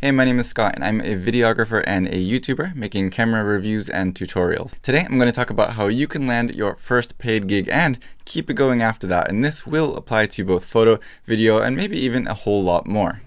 Hey, my name is Scott and I'm a videographer and a YouTuber making camera reviews and tutorials. Today I'm going to talk about how you can land your first paid gig and keep it going after that, and this will apply to both photo, video, and maybe even a whole lot more.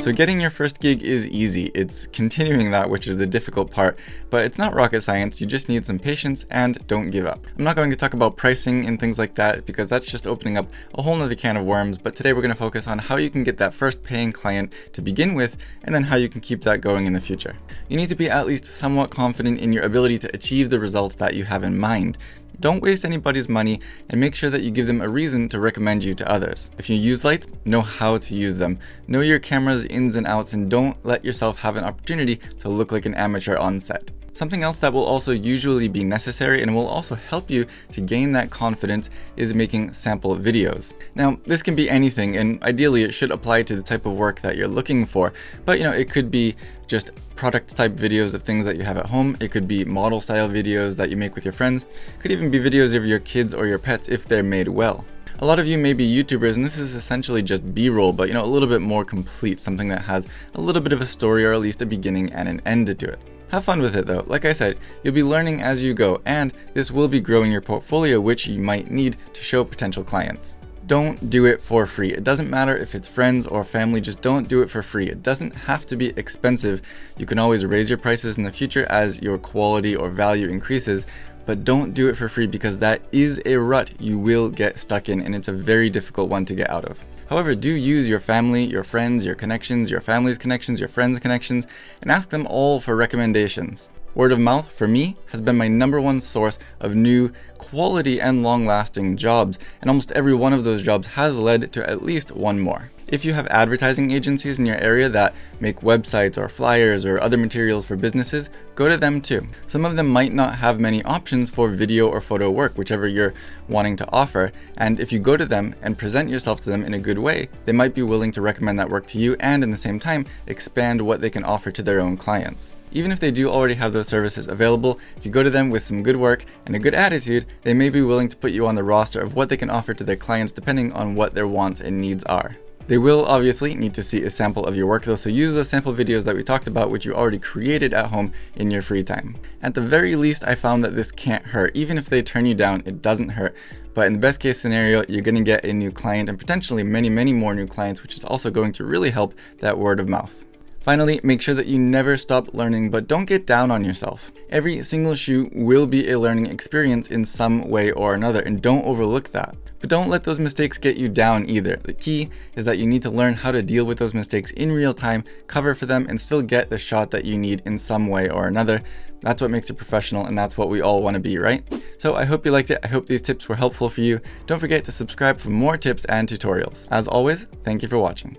So getting your first gig is easy. It's continuing that which is the difficult part, but it's not rocket science. You just need some patience and don't give up. I'm not going to talk about pricing and things like that because that's just opening up a whole nother can of worms, but today we're going to focus on how you can get that first paying client to begin with and then how you can keep that going in the future. You need to be at least somewhat confident in your ability to achieve the results that you have in mind. Don't waste anybody's money and make sure that you give them a reason to recommend you to others. If you use lights, know how to use them. Know your camera's ins and outs and don't let yourself have an opportunity to look like an amateur on set. Something else that will also usually be necessary and will also help you to gain that confidence is making sample videos. Now, this can be anything, and ideally it should apply to the type of work that you're looking for, but it could be just product type videos of things that you have at home. It could be model style videos that you make with your friends. It could even be videos of your kids or your pets if they're made well. A lot of you may be YouTubers and this is essentially just B-roll, but a little bit more complete, something that has a little bit of a story or at least a beginning and an end to it. Have fun with it though. Like I said, you'll be learning as you go, and this will be growing your portfolio, which you might need to show potential clients. Don't do it for free. It doesn't matter if it's friends or family, just don't do it for free. It doesn't have to be expensive. You can always raise your prices in the future as your quality or value increases, but don't do it for free because that is a rut you will get stuck in, and it's a very difficult one to get out of. However, do use your family, your friends, your connections, your family's connections, your friends' connections, and ask them all for recommendations. Word of mouth, for me, has been my #1 source of new, quality, and long-lasting jobs, and almost every one of those jobs has led to at least one more. If you have advertising agencies in your area that make websites or flyers or other materials for businesses, go to them too. Some of them might not have many options for video or photo work, whichever you're wanting to offer, and if you go to them and present yourself to them in a good way, they might be willing to recommend that work to you and in the same time expand what they can offer to their own clients. Even if they do already have those services available, if you go to them with some good work and a good attitude, they may be willing to put you on the roster of what they can offer to their clients depending on what their wants and needs are. They will obviously need to see a sample of your work though, so use those sample videos that we talked about which you already created at home in your free time. At the very least, I found that this can't hurt. Even if they turn you down, it doesn't hurt. But in the best case scenario, you're going to get a new client and potentially many more new clients, which is also going to really help that word of mouth. Finally, make sure that you never stop learning, but don't get down on yourself. Every single shoot will be a learning experience in some way or another, and don't overlook that. But don't let those mistakes get you down either. The key is that you need to learn how to deal with those mistakes in real time, cover for them, and still get the shot that you need in some way or another. That's what makes you professional, and that's what we all want to be, right? So I hope you liked it. I hope these tips were helpful for you. Don't forget to subscribe for more tips and tutorials. As always, thank you for watching.